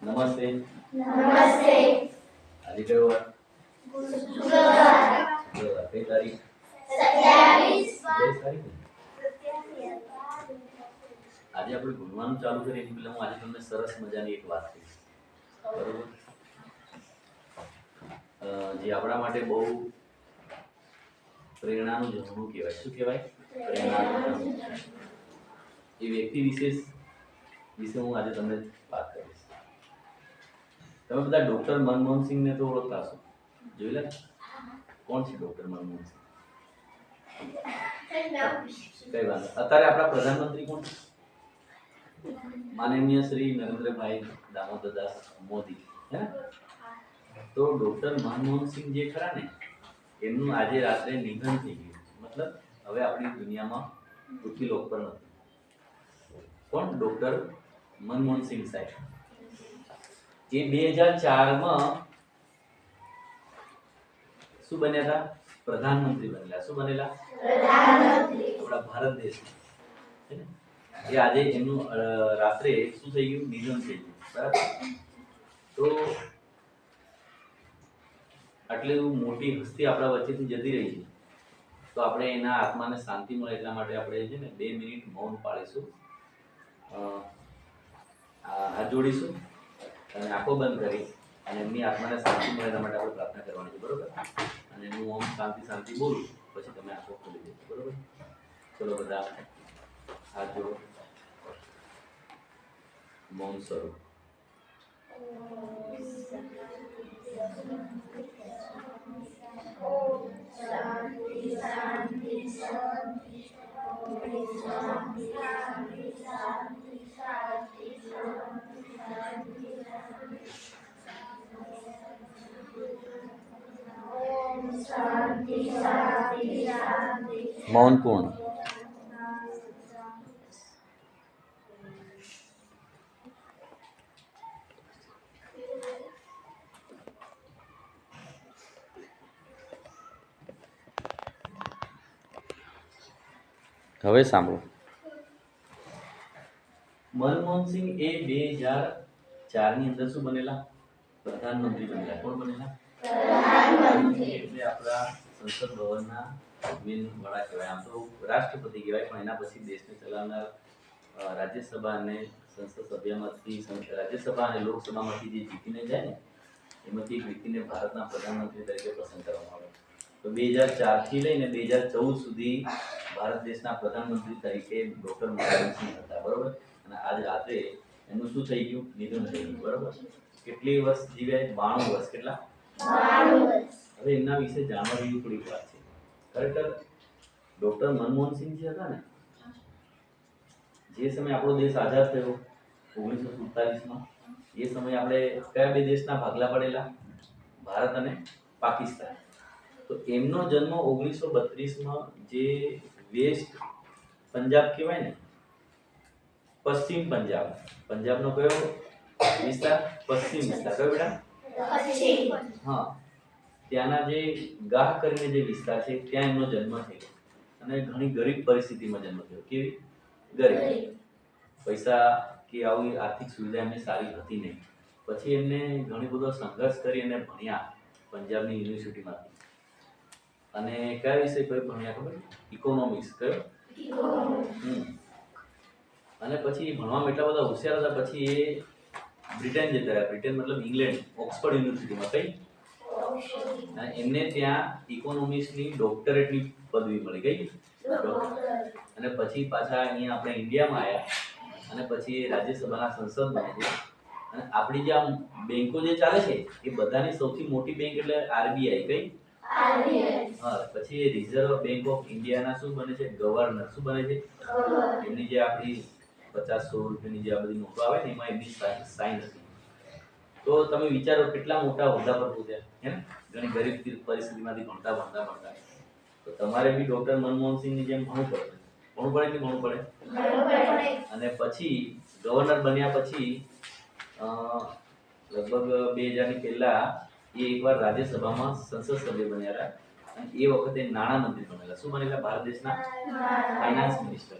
નમસ્તે. નમસ્તે. આજે કયો વાર? શુક્રવાર. કઈ તારીખ? 27. તારીખ. આજે આપણે ભણવાનું ચાલુ કરીએ એટલે હું આજે તમને સરસ મજાની એક વાત કહીશ, બરોબર? જે આપણા માટે બહુ પ્રેરણાનું ઝરણું કહેવાય. શું કહેવાય? પ્રેરણાનું ઝરણું. એ વ્યક્તિ વિશે હું આજે તમને વાત કરીશ. તમે બધા ડોક્ટર મનમોહનસિંહને તો ઓળખતા હશો, જોઈ લે. કોણ છે ડોક્ટર મનમોહનસિંહ? કઈ વાત? અત્યારે આપણા પ્રધાનમંત્રી કોણ છે? માનનીય શ્રી નરેન્દ્રભાઈ દામોદરદાસ મોદી, હે ને? તો ડોક્ટર મનમોહનસિંહ જે ખરા ને, એમનું આજે રાત્રે નિધન થઈ ગયું. મતલબ હવે આપણી દુનિયામાં પૃથ્વી લોક પર નથી. કોણ? ડોક્ટર મનમોહનસિંહ સાહેબ. એ 2004માં શું બન્યા હતા? પ્રધાનમંત્રી બનેલા. શું બનેલા? પ્રધાનમંત્રી. આપણા ભારત દેશના, હે ને? એ આજે એમનું રાત્રે શું થઈ ગયું? નિધન થઈ ગયું, બરાબર? તો આટલી મોટી હસ્તી આપણા વચ્ચેથી જતી રહી છે, તો આપણે એના આત્માને શાંતિ મળે એટલા માટે આપણે છે ને 2 મિનિટ મૌન પાળીશું, હાથ જોડીશું અને આંખો બંધ કરી અને એમની આત્માને શાંતિ મળે એટલા માટે આપણે પ્રાર્થના કરવાની છે, બરોબર? અને હું ઓમ શાંતિ શાંતિ બોલું પછી તમે આંખો ખોલી દેજો, બરોબર? ચલો બધા હાથ જોડો, મૌન સ્વરૂપ. શાંતિ શાંતિ શાંતિ. શાંતિ શાંતિ શાંતિ. મૌન પૂર્ણ. હવે સાંભળો. મનમોહનસિંહ એ 2004ની અંદર શું બનેલા? પ્રધાનમંત્રી બનેલા. કોણ બનેલા? પ્રધાનમંત્રી. એટલે આપણા સંસદ ભવનના મેન વડા કહેવાય. આમ તો રાષ્ટ્રપતિ કહેવાય, પણ એના પછી દેશને ચલાવનાર રાજ્યસભા અને સંસદ સભ્યમાંથી રાજ્યસભા અને લોકસભામાંથી જે જીતીને જાય ને, એમાંથી એક વ્યક્તિને ભારતના પ્રધાનમંત્રી તરીકે પસંદ કરવામાં આવે. તો 2004થી લઈને 2014 સુધી ભારત દેશના પ્રધાનમંત્રી તરીકે ડોક્ટર મનમોહનસિંહ હતા, બરોબર? અને આજ રાત્રે એમનું શું થઈ ગયું? નિધન થઈ ગયું, બરોબર? કેટલી વર્ષ જીવ્યા? 92 વર્ષ. કેટલા? 92 વર્ષ. હવે એમના વિશે જાણવા જેવી થોડીક વાત છે. ખરેખર ડોક્ટર મનમોહનસિંહ જે હતા ને, જે સમયે આપણો દેશ આઝાદ થયો 1947માં, એ સમયે આપણે કયા બે દેશના ભાગલા પડેલા? ભારત અને પાકિસ્તાન. તો એમનો જન્મ 1932માં જે વેસ્ટ પંજાબ કહેવાય ને, પશ્ચિમ પંજાબ, પંજાબનો કયો વિસ્તાર? પશ્ચિમ વિસ્તાર. કયો બેટા? પશ્ચિમ. હા, ત્યાંના જે ગાહ કરીને જે વિસ્તાર છે ત્યાં એમનો જન્મ થયો અને ઘણી ગરીબ પરિસ્થિતિમાં જન્મ થયો. કેવી? ગરીબ. પૈસા કે આવી આર્થિક સુવિધા એમને સારી હતી નહીં. પછી એમને ઘણી બધો સંઘર્ષ કરી અને ભણ્યા પંજાબની યુનિવર્સિટીમાંથી. અને કયા વિષય પર ભણ્યા ખબર? ઇકોનોમિક્સ. કયો? અને પછી ભણવામાં એટલા બધા હોશિયાર હતા, પછી એ બ્રિટન જતા રહ્યા. બ્રિટન મતલબ ઇંગ્લેન્ડ, ઓક્સફર્ડ યુનિવર્સિટીમાં. કઈ? અને એમને ત્યાં ઇકોનોમિક્સની ડોક્ટરેટની પદવી મળી. ગઈ? અને પછી પાછા અહીંયા આપણે ઇન્ડિયામાં આવ્યા અને પછી રાજ્યસભાના સંસદ બને છે. અને આપણી જે આમ બેંકો જે ચાલે છે એ બધાની સૌથી મોટી બેંક એટલે આરબીઆઈ. કઈ? હા. પછી રિઝર્વ બેંક ઓફ ઇન્ડિયાના શું બને છે? ગવર્નર. શું બને છે? એમની જે આપણી 50-100 રૂપિયાની જે આ બધી નોટો આવે ને, એમાં એમની સાઇન હતી. તો તમે વિચારો કેટલા મોટા હોદ્દા પર પહોંચ્યા, હે ને? ઘણી ગરીબ પરિસ્થિતિમાંથી ભણતા. તો તમારે બી ડોક્ટર મનમોહનસિંહની જેમ ભણવું પડે. ભણવું પડે કે ભણવું પડે? અને પછી ગવર્નર બન્યા પછી લગભગ 2000ની પહેલા એ એકવાર રાજ્યસભામાં સંસદ સભ્ય બન્યા હતા અને એ વખતે નાણામંત્રી બનેલા. શું બનેલા? ભારત દેશના ફાઇનાન્સ મિનિસ્ટર.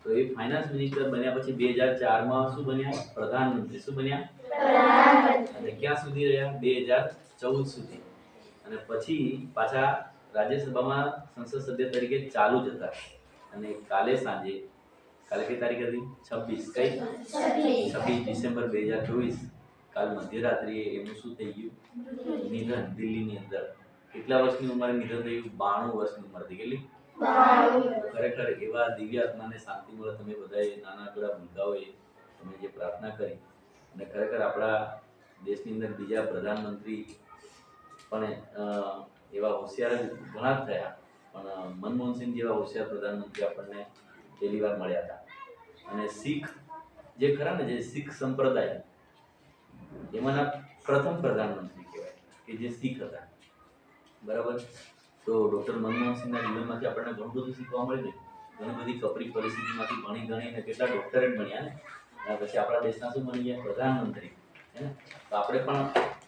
તો એ ફાઇનાન્સ મિનિસ્ટર બન્યા પછી 2004 માં શું બન્યા? પ્રધાનમંત્રી. શું બન્યા? પ્રધાનમંત્રી. અને ક્યાં સુધી રહ્યા? 2014 સુધી. અને પછી પાછા રાજ્યસભામાં સંસદ સભ્ય તરીકે ચાલુ જ હતા. અને કાલે સાંજે, કાલે કઈ તારીખ હતી? 26 કઈ? 26 ડિસેમ્બર 2024, કાલ મધ્યરાત્રિએ એમનું શું થઈ ગયું? નિધન. દિલ્હીની અંદર. કેટલા વર્ષની ઉંમરે નિધન થયું? 92 વર્ષની ઉંમરથી. કેટલી? 92. ખરેખર એવા દિવ્ય આત્માને શાંતિ મળે. તમે બધાએ નાના પેલા ભૂલકાઓએ તમે જે પ્રાર્થના કરી, અને ખરેખર આપણા દેશની અંદર બીજા પ્રધાનમંત્રી પણ એવા હોશિયાર ઘણા જ થયા, પણ મનમોહનસિંહ જેવા હોશિયાર પ્રધાનમંત્રી આપણને પહેલી વાર મળ્યા હતા. અને શીખ જે ખરા ને, જે શીખ સંપ્રદાય, એમાંના પ્રથમ પ્રધાનમંત્રી કહેવાય કે જે શીખ હતા. બરાબર. તો ડૉક્ટર મનમોહનસિંહના જીવનમાંથી આપણને ઘણું બધું શીખવા મળ્યું ને. ઘણી બધી કપરી પરિસ્થિતિમાંથી ભણી ગણીને કેટલા ડૉક્ટરેટ બન્યા ને, અને પછી આપણા દેશના શું બની ગયા? પ્રધાનમંત્રી. હે ને? તો આપણે પણ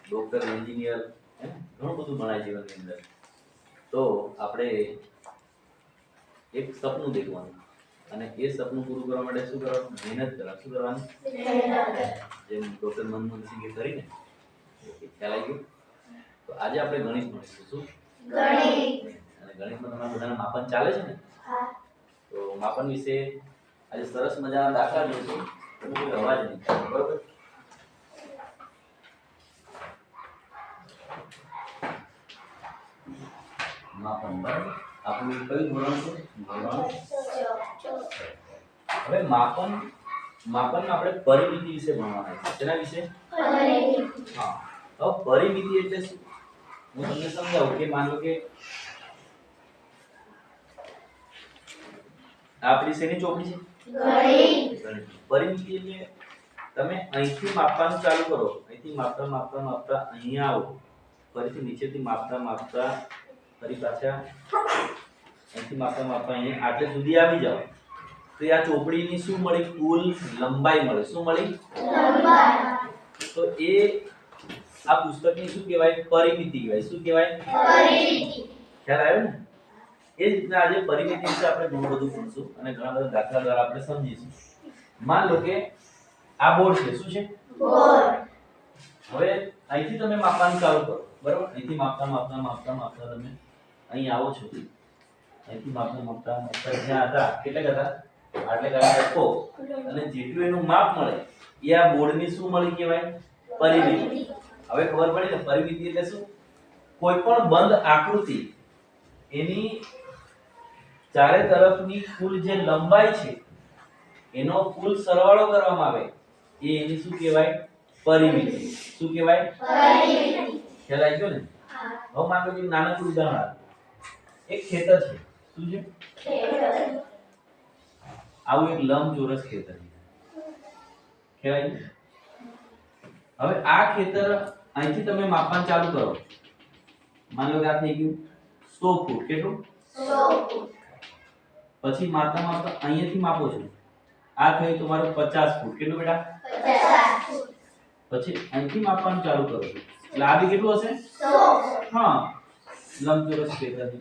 ડૉક્ટર, એન્જિનિયર, હે ને, ઘણું બધું ભણાય જીવનની અંદર. તો આપણે એક સપનું દેખવાનું, અને એ સપનું પૂરું કરવા માટે શું કરવાનું? મહેનત કરવાની. શું કરવાની? જેમ ડૉક્ટર મનમોહનસિંહે કરીને. ખ્યાલ આવી ગયો? તો આજે આપણે ગણિત ભણીશું. શું? ગણિત. અને ગણિતમાં તમારા બધાના માપન ચાલે છે ને? તો માપન વિશે આજે સરસ મજાના દાખલા જોઈશું. તો કોઈ અવાજ નહીં થાય. બરોબર? માપન. બરાબર. આપણું કયું ધોરણ છે? ધોરણ. હવે માપનમાં આપણે પરિમિતિ વિશે ભણવાના છે. તેના વિશે? હા. હવે પરિમિતિ એટલે શું? હું તમને સમજાવું કે માનો કે આપણી શેની ચોપડી છે? ગણિત. પરિમિતિ એટલે તમે અહીંથી માપવાનું ચાલુ કરો, અહીંથી માપતા માપતા માપતા અહીંયા આવો, ફરીથી નીચેથી માપતા માપતા ફરી પાછા અહીંથી માપતા માપતા અહીંયા આટલે સુધી આવી જાઓ, તો આ ચોપડીની શું મળી? કુલ લંબાઈ મળે. શું મળી? લંબાઈ. તો એ આ પુસ્તકની શું કહેવાય? પરિમિતિ કહેવાય. શું કહેવાય? પરિમિતિ. ખ્યાલ આવ્યો ને? એ જ રીતના આજે પરિમિતિ વિશે આપણે ઘણું બધું ભણીશું અને ઘણા બધા દાખલા દ્વારા આપણે સમજીશું. માન લો કે આ બોર્ડ છે. શું છે? બોર્ડ. હવે અહીંથી તમે માપવાનું ચાલુ કરો. બરાબર? અહીંથી માપતા માપતા માપતા માપતા તમે અહીં આવો છો. અહીંથી માપતા માપતા માપતા જ્યાં હતા કેટલા હતા? આટલે કાઢી રાખો, અને જેટલું એનું માપ મળે એ આ બોર્ડની શું મળી કહેવાય? પરિમિતિ. હવે ખબર પડી ને પરિમિતિ એટલે શું? કોઈ પણ બંધ આકૃતિ એની ચારે તરફની કુલ જે લંબાઈ છે એનો કુલ સરવાળો કરવામાં આવે એ એની શું કહેવાય? પરિમિતિ. શું કહેવાય? પરિમિતિ. ખ્યાલ આવી ગયો ને? હવે માનો કે નાનકડું ઉદાહરણ આપો. એક ખેતર છે. શું છે? ખેતર. આવું એક લંબચોરસ ખેતર છે. ખ્યાલ આવી ગયો? હવે આ ખેતર અહીંથી તમે માપવાનું ચાલુ કરો. માનો કે આ થઈ ગયું 100 ફૂટ. કેટલું? 100 ફૂટ. પછી માપતા માપતા અહીંયાથી માપો છો. આ થયું તમારું 50 ફૂટ. કેટલું બેટા? 50 ફૂટ. પછી અહીંથી માપવાનું ચાલુ કરો છો. એટલે આ બી કેટલું હશે? 100 ફૂટ. હા, લંબચોરસ ખેતર છે.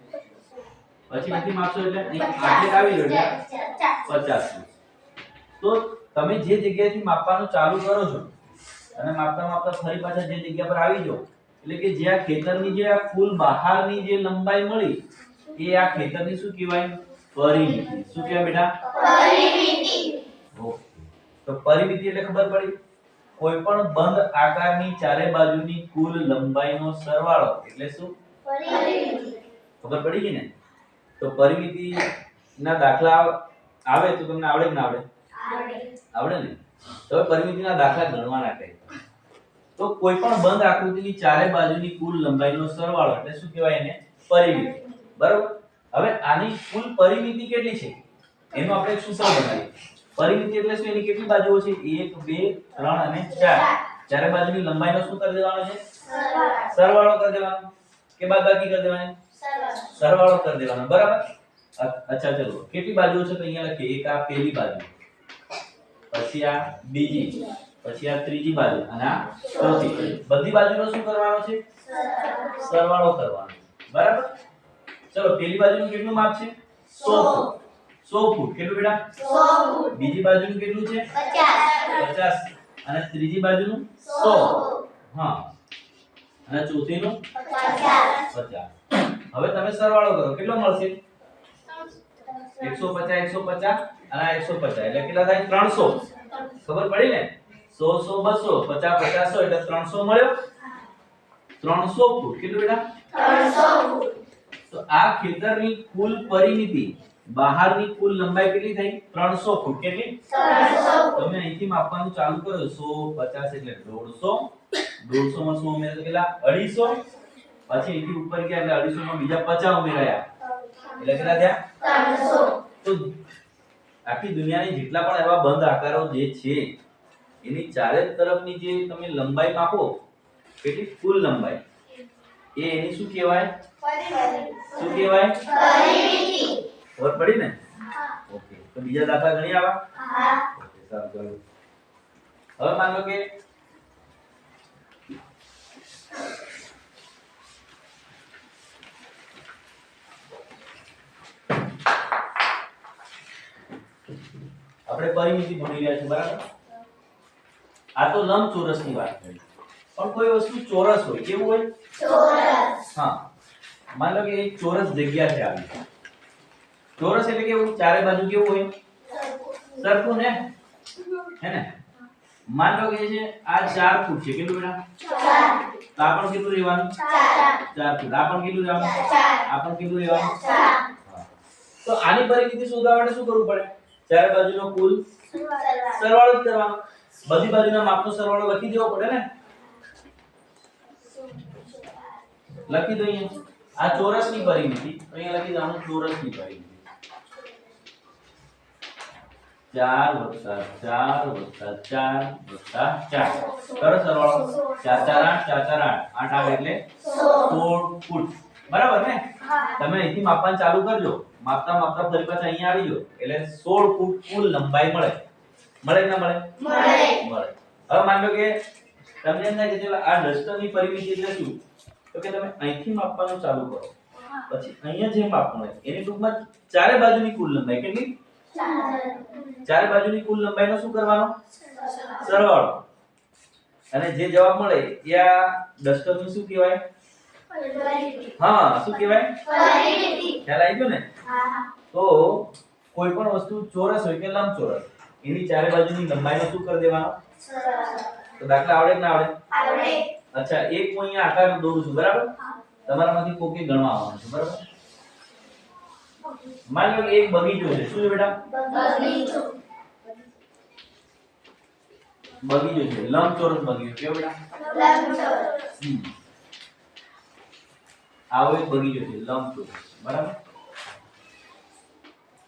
પછી અહીંથી માપશો એટલે અહીં આટલે આવી ગયો એટલે 50 ફૂટ. તો તમે જે જગ્યાએથી માપવાનું ચાલુ કરો છો અને માપતા માપતા ફરી પાછા જે જગ્યા પર આવી જાઓ, એટલે કે જે આ ખેતરની જે આ ફૂલ બહારની જે લંબાઈ મળી એ આ ખેતરની શું કહેવાય? પરિમિતિ. શું કહેવાય બેટા? પરિમિતિ. ઓકે. તો પરિમિતિ એટલે ખબર પડી? કોઈ પણ બંધ આકારની ચારે બાજુની કુલ લંબાઈનો સરવાળો એટલે શું? પરિમિતિ. ખબર પડી ગઈ ને? તો પરિમિતિ ના દાખલા આવે તો તમને આવડે કે ના આવડે? આવડે ને? તો પરિમિતિના દાખલા ગણવાના કઈ. તો કોઈ પણ બંધ આકૃતિની ચારે બાજુની કુલ લંબાઈનો સરવાળો એટલે શું કહેવાય? એને પરિમિતિ. બરાબર? હવે આની કુલ પરિમિતિ કેટલી છે એનું આપણે એક સૂત્ર બનાવીએ. પરિમિતિ એટલે શું? એની કેટલી બાજુઓ છે? 1 2 3 અને 4. ચારે બાજુની લંબાઈનો શું કરી દેવાનો છે? સરવાળો કરી દેવાનો કે બાદબાકી કરી દેવાની? સરવાળો કરી દેવાનો. બરાબર? અચ્છા ચલો કેટલી બાજુઓ છે તો અહીંયા લખીએ. એક આ પહેલી બાજુ, પછી આ બીજી, પછી આ ત્રીજી બાજુ અને આ ચોથી. બધી બાજુનો શું કરવાનો છે? સરવાળો કરવાનો. બરાબર? ચલો પહેલી બાજુનું કેટલું માપ છે? 100 ફૂટ. 100 ફૂટ કેટલું બેટા 100 ફૂટ. બીજી બાજુનું કેટલું છે 50. 50 અને ત્રીજી બાજુનું 100. હા અને ચોથીનું 50. 50 હવે તમે સરવાળો કરો કેટલો મળશે 150 150 અને આ 150 એટલે કેટલા થાય 300 ખબર પડી ને 100 100 200 50 50 100 એટલે 300 મળ્યો 300 ફૂટ કેટલું બેટા 300 ફૂટ. તો આ ખેતરની કુલ પરિમિતિ બહારની કુલ લંબાઈ કેટલી થઈ 300 ફૂટ કેટલી 300 ફૂટ. તમે અહીંથી માપવાનું ચાલુ કરો 100 50 એટલે 150 150 માં 100 ઉમેરો તો કેટલા 250 પછી અહીંથી ઉપર ગયા એટલે 250 માં બીજા 50 ઉમેરાયા એટલે કેટલા થયા 300. તો આખી દુનિયાની જેટલા પણ એવા બંધ આકારો જે છે એની ચારે તરફની જે તમે લંબાઈ માપો કેટલી કુલ લંબાઈ એ એની શું કહેવાય શું કહેવાય પરિમિતિ. ખબર પડી ને ઓકે તો બીજા દાખલા ગણી આવા હા. ઓકે સારું ચાલો હવે માન લો કે આપણે પરિમિતિ ભણી રહ્યા છીએ બરાબર આ તો લંબચોરસની વાત કરી પણ કોઈ વસ્તુ ચોરસ હોય કેવું હોય ચોરસ. હા માન લો કે એક ચોરસ જગ્યા છે આવી ચોરસ એટલે કેવું ચારે બાજુ કેવું હોય સરખું ને હે ને માન લો કે છે આ 4 ફૂટ છે કેટલું બેટા 4. તો આ પણ કેટલું રહેવાનું 4. 4 ફૂટ આ પણ કેટલું રહેવાનું 4. આ પણ કેટલું રહેવાનું 4. હા. તો આની પરિમિતિ શોધવા માટે શું કરવું પડે ચારે બાજુનો કુલ સરવાળો જ કરવાનો બધી બાજુના માપનો સરવાળો લખી દેવો પડે ને લખી દો અહીંયા આ ચોરસની પરિમિતિ અહીંયા લખી દેવાનું ચોરસની પરિમિતિ 4 + 4 + 4 + 4 કરો સરવાળો 4 4 8 4 4 8 8 આવે એટલે 16 ફૂટ બરાબર ને તમે અહીંથી માપવાનું ચાલુ કરજો માપતા માપતા ફરી પાછા અહીંયા આવી જાઓ એટલે 16 ફૂટ કુલ લંબાઈ મળે મળે કે ના મળે મળે. મળે હવે માન લો કે તમને એમ થાય કે ચલો આ ડસ્ટરની પરિમિતિ એટલે શું તો કે તમે અહીંથી માપવાનું ચાલુ કરો પછી અહીંયા જે માપનું હોય એની ટૂંકમાં ચારે બાજુની કુલ લંબાઈ કેટલી ચારે બાજુની કુલ લંબાઈનો શું કરવાનો સરવાળો અને જે જવાબ મળે એ આ ડસ્ટરનું શું કહેવાય હા શું કહેવાય પરિમિતિ. ખ્યાલ આવી ગયો ને હા. તો કોઈ પણ વસ્તુ ચોરસ હોય કે લંબચોરસ એની ચારે બાજુની લંબાઈનો શું કરી દેવાનો તો દાખલા આવડે કે ના આવડે આવડે. અચ્છા એક હું અહીંયા આકાર દોરું છું બરાબર તમારામાંથી કોકે ગણવા આવવાનું છે બરાબર માન લો કે એક બગીચો છે શું છે બેટા બગીચો. બગીચો છે લંબચોરસ બગીચો કેવો બેટા લંબચોરસ. આવો એક બગીચો છે લંબચોરસ બરાબર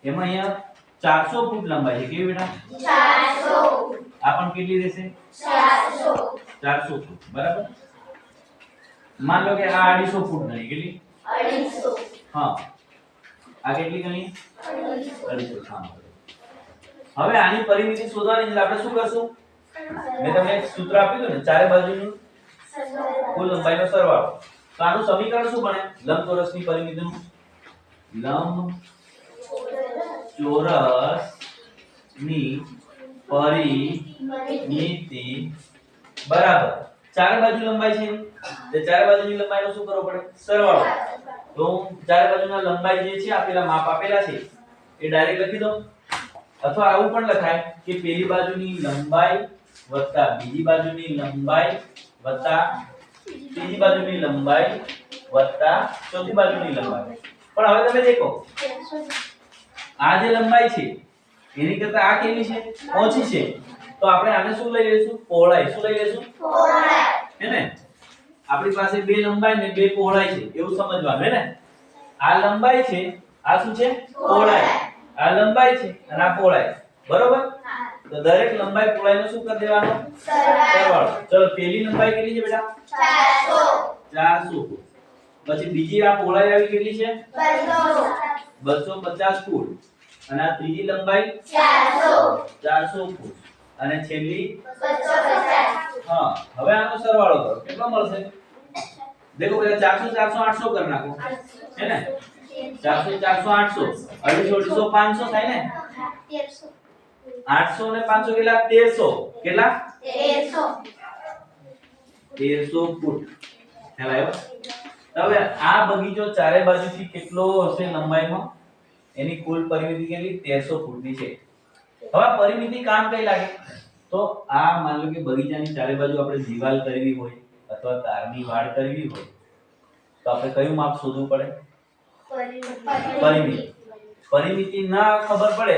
એમાં અહીંયા 400 ફૂટ લંબાઈ છે કેવી બેટા 400. આ પણ કેટલી રહેશે 400. 400 ફૂટ બરાબર માન લો કે આ 250 ફૂટ ગણી કેટલી 250. હા આ કેટલી ગણી 250 હા હવે આની પરિમિતિ શોધવાની છે આપણે શું કરશું મેં તમને એક સૂત્ર આપ્યું હતું ને ચારે બાજુનું કુલ લંબાઈનો સરવાળો તો આનું સમીકરણ શું બને લંબચોરસની પરિમિતિનું લંબચોરસની પરિમિતિ બરાબર ચારે બાજુ લંબાઈ છે તે ચારે બાજુની લંબાઈનો શું કરવો પડે સરવાળો તો ચારે બાજુના લંબાઈ જે છે આપેલા માપ આપેલા છે એ ડાયરેક્ટ લખી દો અથવા આવું પણ લખાય કે પેલી બાજુની લંબાઈ વત્તા બીજી બાજુની લંબાઈ વત્તા ત્રીજી બાજુની લંબાઈ વત્તા ચોથી બાજુની લંબાઈ પણ હવે તમે દેખો આ જે લંબાઈ છે એની કરતા આ કેવી છે ઓછી છે તો આપણે આને શું લઈ લઈશું પહોળાઈ શું લઈ લઈશું પહોળાઈ. હે ને આપણી પાસે બે લંબાઈ ને બે પહોળાઈ છે એવું સમજવાનું હે ને આ લંબાઈ છે આ શું છે પહોળાઈ આ લંબાઈ છે અને આ પહોળાઈ બરોબર તો દરેક લંબાઈ પહોળાઈનો શું કરી દેવાનો સરવાળો ચલો પેલી લંબાઈ કેટલી છે બેટા 400 ફૂટ પછી બીજી આ પહોળાઈ આવી કેટલી છે 250 ફૂટ અને આ ત્રીજી લંબાઈ 400 ફૂટ અને છેલ્લી 250. હા હવે આનો સરવાળો કરો કેટલો મળશે દેખો પેલા 400 400 800 કરી નાખો હે ને 400 400 800 250 500 થાય ને 800 ને 500 કેટલા 1300 કેટલા 1300 ફૂટ ખ્યાલ આવ્યો હવે આ બગીચો ચારે બાજુથી કેટલો હશે લંબાઈમાં એની કુલ પરિમિતિ કેટલી 1300 ફૂટની છે હવે પરિમિતિ કામ કઈ લાગે તો આ માન લો કે બગીચાની ચારે બાજુ આપણે દીવાલ કરવી હોય અથવા તારની વાડ કરવી હોય તો આપણે કયું માપ શોધવું પડે પરિમિતિ ના ખબર પડે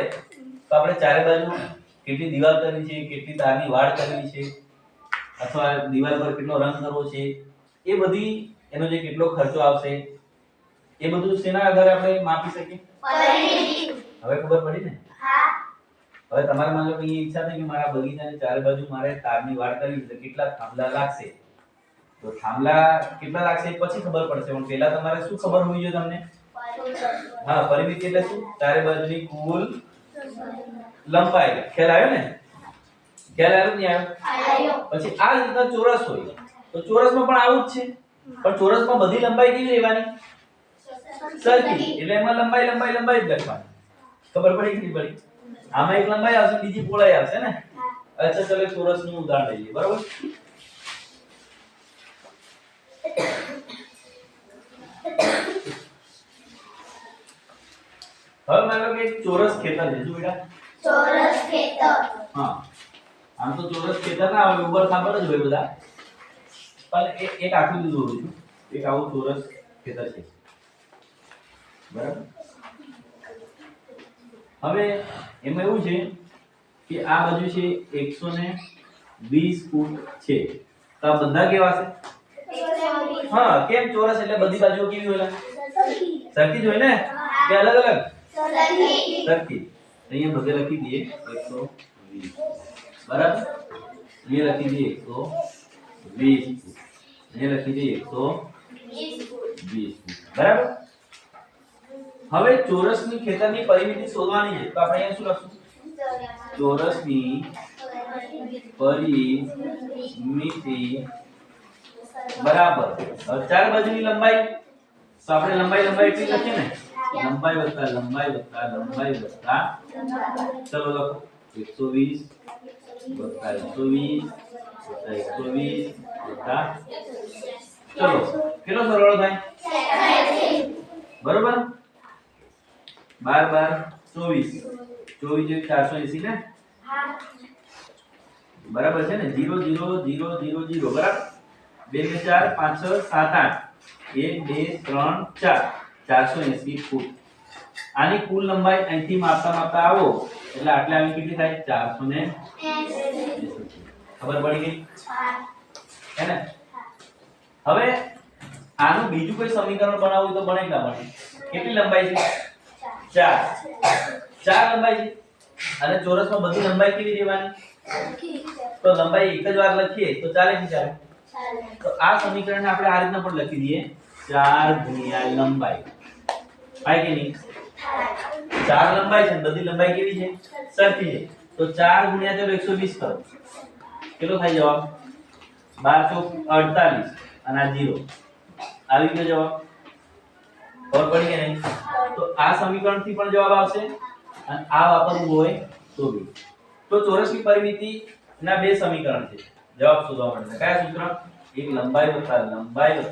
તો આપણે ચારે બાજુ કેટલી દીવાલ કરવી છે કેટલી તારની વાડ કરવી છે અથવા દીવાલ પર કેટલો રંગ કરવો છે એ બધી એનો જે કેટલો ખર્ચો આવશે એ બધું શેના આધારે આપણે માપી શકીએ હવે ખબર પડી ને હવે તમારે માનો કે ઈચ્છા થઈ કે મારા બગીચાની ચારે બાજુ મારે તારની વાડ કરવી છે કેટલા થાંભલા લાગશે તો થાંભલા કેટલા લાગશે એ પછી ખબર પડશે પણ પહેલા તમારે શું ખબર હોવી જોઈએ તમને હા પરિમિતિ એટલે શું ચારે બાજુની કુલ લંબાઈ ખ્યાલ આવ્યો ને ખ્યાલ આવ્યો ને આવ્યો પછી આ રીતના ચોરસ હોય તો ચોરસમાં પણ આવું જ છે પણ ચોરસમાં બધી લંબાઈ કેવી રહેવાની સરખી એટલે એમાં લંબાઈ જ લખવાની ખબર પડી કે નહીં પડી આમાં એક લંબાઈ આવશે બીજી પહોળાઈ આવશે ને અચ્છા ચલો ચોરસનું ઉદાહરણ લઈએ બરાબર હવે માનો કે એક ચોરસ ખેતર છે જો બેટા હા આમ તો ચોરસ ખેતર ના આવે ઉપર ખાબર જ હોય બધા પણ એક આકૃતિ દોરું છું એક આવું ચોરસ ખેતર છે બરાબર હવે એમાં એવું છે કે આ બાજુ છે 120 ફૂટ છે તો આ બધા કેવા છે હા કેમ ચોરસ એટલે બધી બાજુઓ કેવી હોય સરખી જ હોય ને કે અલગ અલગ સરખી અહીંયા બધે લખી દઈએ 120 બરાબર અહીંયા લખી દઈએ 120 અહીંયા લખી દઈએ 120 બરાબર હવે ચોરસની ખેતરની પરિમિતિ શોધવાની છે તો આપણે અહીંયા શું લખશું ચોરસની પરિમિતિ બરાબર હવે ચાર બાજુની લંબાઈ તો આપણે લંબાઈ એટલી લખીએ ને લંબાઈ વત્તા ચલો લખો 120 વત્તા 120 વત્તા ચલો કેટલો સરવાળો થાય બરોબર 12 24 24 480 ને બરાબર છે ને 0 0 0 0 0 બરાબર 2 ને 4 5 6 7 8 1 2 3 4 480 ફૂટ આની કુલ લંબાઈ અહીંથી માપતા આવો એટલે આટલે આવી કેટલી થાય 480 ખબર પડી ગઈ હે ને હવે આનું બીજું કોઈ સમીકરણ બનાવવું તો બને કે ના બને કેટલી લંબાઈ છે 4 લંબાઈ છે અને ચોરસમાં બધી લંબાઈ કેવી રહેવાની તો લંબાઈ એક જ વાર લખીએ તો ચાલે કે ચાલે તો આ સમીકરણને આપણે આ રીતના પણ લખી દઈએ 4 ગુણ્યા લંબાઈ થાય કે નહીં 4 લંબાઈ છે બધી લંબાઈ કેવી છે સરખી છે તો 4 ગુણ્યા ચલો 120 કરો કેટલો થાય જવાબ 12 ચોક 48 અને આ 0 આવી ગયો જવાબ ખબર પડી કે નહીં તો આ સમીકરણથી પણ જવાબ આવશે અને આ વાપરવું હોય તો બી તો ચોરસની પરિમિતિ ના બે સમીકરણ છે જવાબ શોધવા માટે કયા સૂત્ર એક લંબાઈ વત્તા લંબાઈ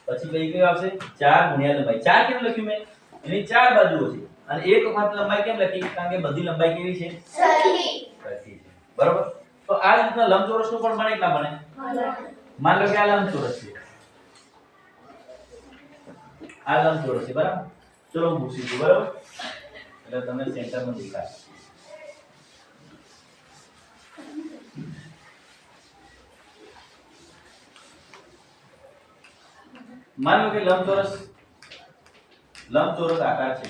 પછી કઈ કઈ આવશે 4 ગુણ્યા લંબાઈ 4 કેમ લખ્યું મેં એની 4 બાજુઓ છે અને એક વખત લંબાઈ કેમ લખી કારણ કે બધી લંબાઈ કેવી છે સરખી છે બરાબર તો આ રીતના લંબચોરસનું પણ બને કે ના બને માન લો કે આ લંબચોરસ છે આ લંબચોરસ છે બરાબર ચલો હું પૂછી દઉં બરાબર એટલે તમને સેન્ટરમાં દેખાય માનો કે લંબચોરસ આકાર છે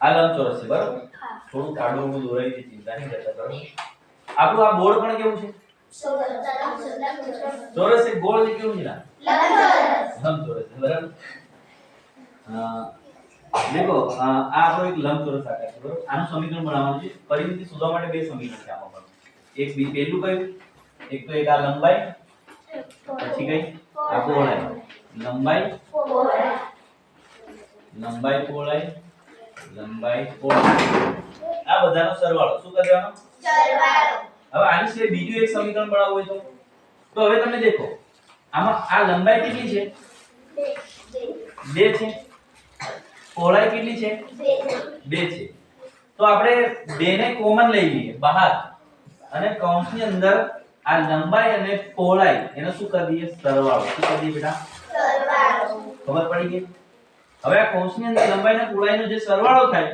આ લંબચોરસ છે બરાબર થોડું કાળું દોરાઈ છે ચિંતા નહીં કરતા બરાબર આપણું આ બોર્ડ પણ કેવું છે ચોરસ છે ગોળ છે કેવું છે ના લંબચોરસ છે બરાબર देखो આ આપણો એક લંબચોરસ આકાર છે બરોબર આનું સમીકરણ બનાવવાનું છે પરિમિતિ શોધવા માટે બે સમીકરણ છે આમાં પણ એક બી પહેલું કયું એક તો એક આ લંબાઈ પછી કઈ આ પહોળાઈ લંબાઈ પહોળાઈ આ બધાનો સરવાળો શું કરવાનો સરવાળો હવે આની સિવાય બીજું એક સમીકરણ બનાવવું હોય તો હવે તમે દેખો આમાં આ લંબાઈ કેટલી છે 2 છે પહોળાઈ કેટલી છે 2 છે તો આપણે 2 ને કોમન લઈ લઈએ બહાર અને કૌંસની અંદર આ લંબાઈ અને પહોળાઈ એનો શું કરી દઈએ સરવાળો શું કરી દઈએ બેટા સરવાળો ખબર પડી ગઈ હવે આ કૌંસની અંદર લંબાઈ અને પહોળાઈનો જે સરવાળો થાય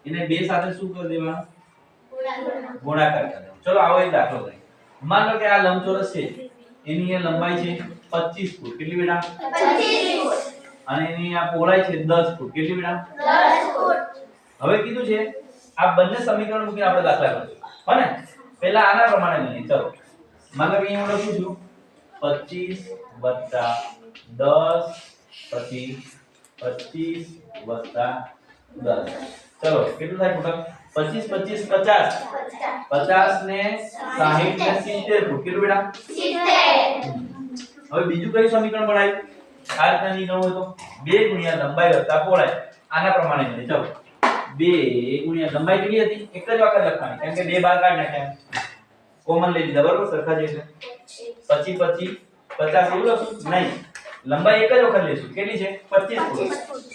એને 2 સાથે શું કરી દેવાનો ગુણાકાર કરી દેવાનો ચલો આવો એક દાખલો કરીએ માન લો કે આ લંબચોરસ છે એની એ લંબાઈ છે 25 ફૂટ કેટલી બેટા 25 ફૂટ અને એની આ પહોળાઈ છે 10 ફૂટ કેટલી બેટા 10 ફૂટ હવે કીધું છે આ બંને સમીકરણ મૂકીને આપણે દાખલા કરીશું હને પહેલા આના પ્રમાણે ગણીએ ચલો માનો કે અહીં હું લખું છું 25 10 પછી 25 10 ચલો કેટલું થાય ટોટલ 25 50 ને 60 ને 70 ફૂટ કેટલું બેટા 70 હવે બીજું કયું સમીકરણ બનાવ્યું આ રીતના નીકળવું હોય તો 2 ગુણ્યા લંબાઈ વત્તા પહોળાઈ આના પ્રમાણે ગણીએ ચલો 2 ગુણ્યા લંબાઈ કેટલી હતી એક જ વખત લખવાની કેમ કે 2 બાર કાઢી નાખ્યા કોમન લઈ લીધા બરોબર સરખા જ છે પછી 50 એવું લખશું નહીં લંબાઈ એક જ વખત લેશું કેટલી છે 25 ફૂટ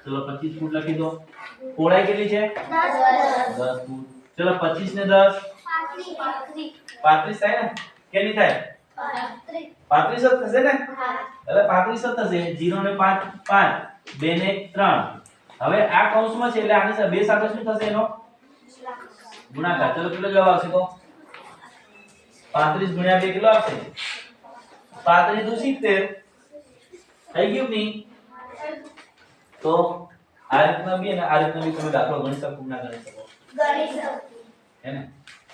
ચલો 25 ફૂટ લખી દો પહોળાઈ કેટલી છે 10 ફૂટ ચલો 25 ને 10 35 થાય ને કેટલી થાય 35 જ થશે ને એટલે 35 જ થશે 0 ને 5 5 2 ને 3 હવે આ કૌંસમાં છે એટલે આની સાથે 2 સાથે શું થશે એનો ગુણાકાર ચલો કેટલો જવાબ આવશે તો 35 ગુણ્યા 2 કેટલો આવશે 35 દુ 70 થઈ ગયું નહીં તો આ રીતના બી અને આ રીતના બી તમે દાખલો ગણી શકો ના ગણી શકો ગણી શકો હે ને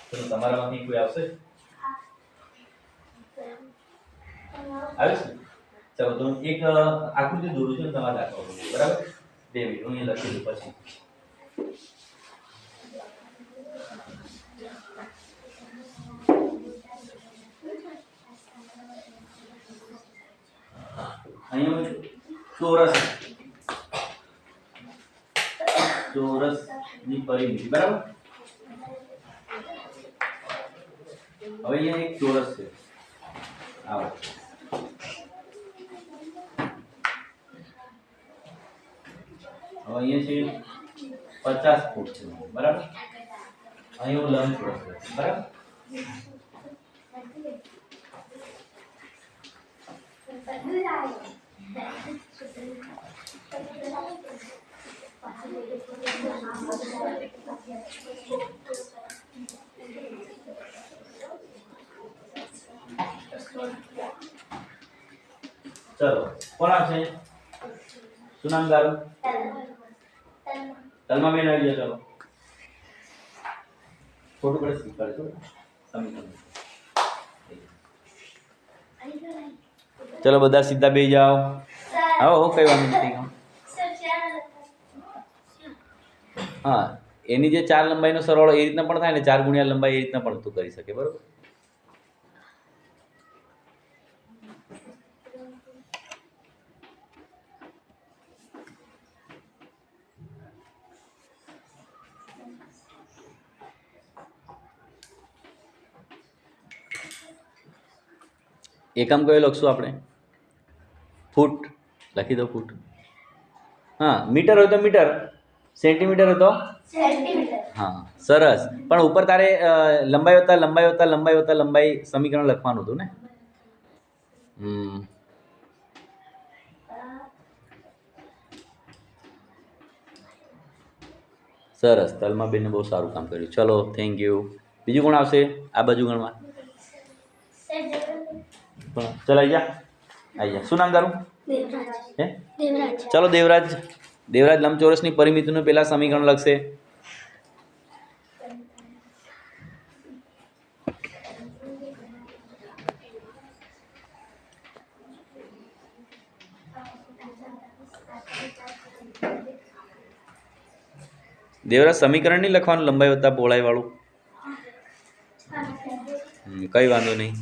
તો તમારામાંથી કોઈ આવશે આવીશ ને ચાલો તો એક આકૃતિ દોરું છું તમારે દાખલો ગણો બરાબર 2 મિનિટ હું અહીં લખી દઉં પછી અહીંયા ચોરસ ની પરિમિતિ બરાબર હવે અહીંયા એક ચોરસ છે આવો હવે અહીંયા છે 50 ફૂટ છે બરાબર અહીંયા લંબચોરસ છે બરાબર चलो કોણ આપશે શું નામ તારું તલમા બેન આવી જાઓ ચલો ફોટો પર શીખવાડજો સમીકરણ ચલો બધા સીધા બેસી જાઓ આવો કઈ વાત નથી હા એની જે 4 લંબાઈનો સરવાળો એ રીતના પણ થાય ને 4 ગુણ્યા લંબાઈ એ રીતના પણ તું કરી શકે બરોબર એકમ કયો લખશું આપણે ફૂટ લખી દો ફૂટ હા મીટર હોય તો મીટર સેન્ટીમીટર હોય તો સેન્ટીમીટર હા સરસ પણ ઉપર તારે લંબાઈ વત્તા લંબાઈ સમીકરણ લખવાનું હતું ને સરસ તલમા બેને બહુ સારું કામ કર્યું ચલો થેન્ક યુ બીજું કોણ આવશે આ બાજુ ગણવા ચલ આવી જા શું નામ તારું હે ચલો દેવરાજ લંબચોરસની પરિમિતિનું પેલા સમીકરણ લખશે દેવરાજ સમીકરણ નહીં લખવાનું લંબાઈ વત્તા પહોળાઈ વાળું. કઈ વાંધો નહીં.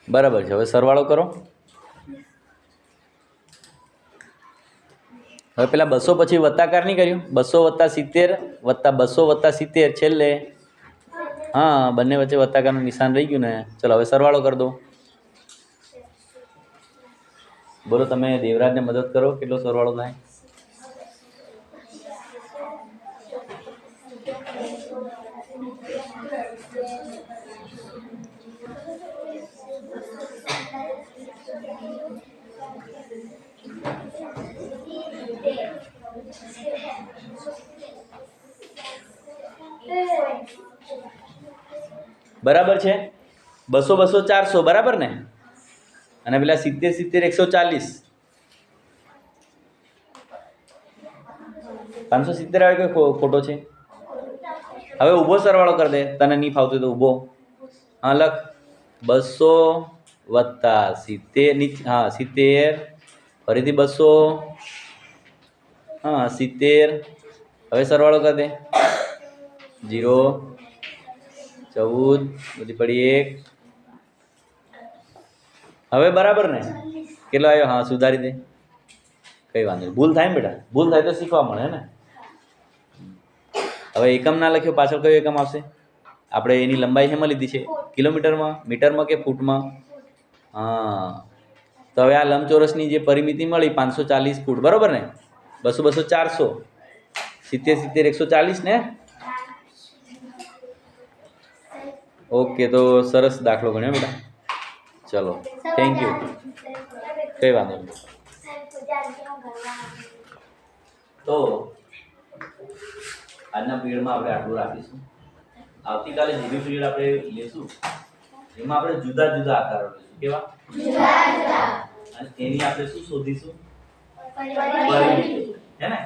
બરાબર છે. હવે સરવાળો કરો. હવે પેલા 200 પછી વત્તાકાર નહીં કર્યું? 200 + 70 વત્તા 200 + 70 છેલ્લે. હા, બંને વચ્ચે વત્તાકારનું નિશાન રહી ગયું ને. ચલો હવે સરવાળો કરી દો. બોલો, તમે દેવરાજને મદદ કરો. કેટલો સરવાળો થાય? બરાબર છે. 200 200 400 બરાબર ને. અને પેલા 70 70 140. 570 આવે કે ખોટો છે? હવે ઊભો સરવાળો કરી દે. તને નહીં ફાવતું તો ઊભો. હા, લખ 200 + 70. હા, 70 ફરીથી 200. હા, 70. હવે સરવાળો કરી દે. 0 14 બધી પડી 1. હવે બરાબર ને? કેટલો આવ્યો? હા, સુધારી દે. કઈ વાંધો નહીં. ભૂલ થાય ને બેટા? ભૂલ થાય તો શીખવા મળે ને. હવે એકમ ના લખ્યો, પાછળ કયો એકમ આવશે? આપણે એની લંબાઈ શેમાં લીધી છે? કિલોમીટરમાં, મીટરમાં કે ફૂટમાં? હા, તો હવે આ લંબચોરસની જે પરિમિતિ મળી 540 ફૂટ, બરાબર ને? 200 200 400, 70 70 140 ને. ઓકે, તો સરસ દાખલો ગણ્યો બેટા. ચલો, થેન્ક યુ. કઈ વાંધો નહીં. તો આજના પીરિયડમાં આપણે આટલું રાખીશું. આવતીકાલે જીબી પીરિયડ આપણે લેશું. એમાં આપણે જુદા જુદા આકારો લઈશું. કેવા? જુદા જુદા. અને એની આપણે શું શોધીશું? પરિમિતિ. હે ને?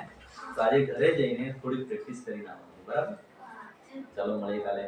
તો આજે ઘરે જઈને થોડી પ્રેક્ટિસ કરી નાખવાની. બરાબર? ચાલો, મળીએ કાલે.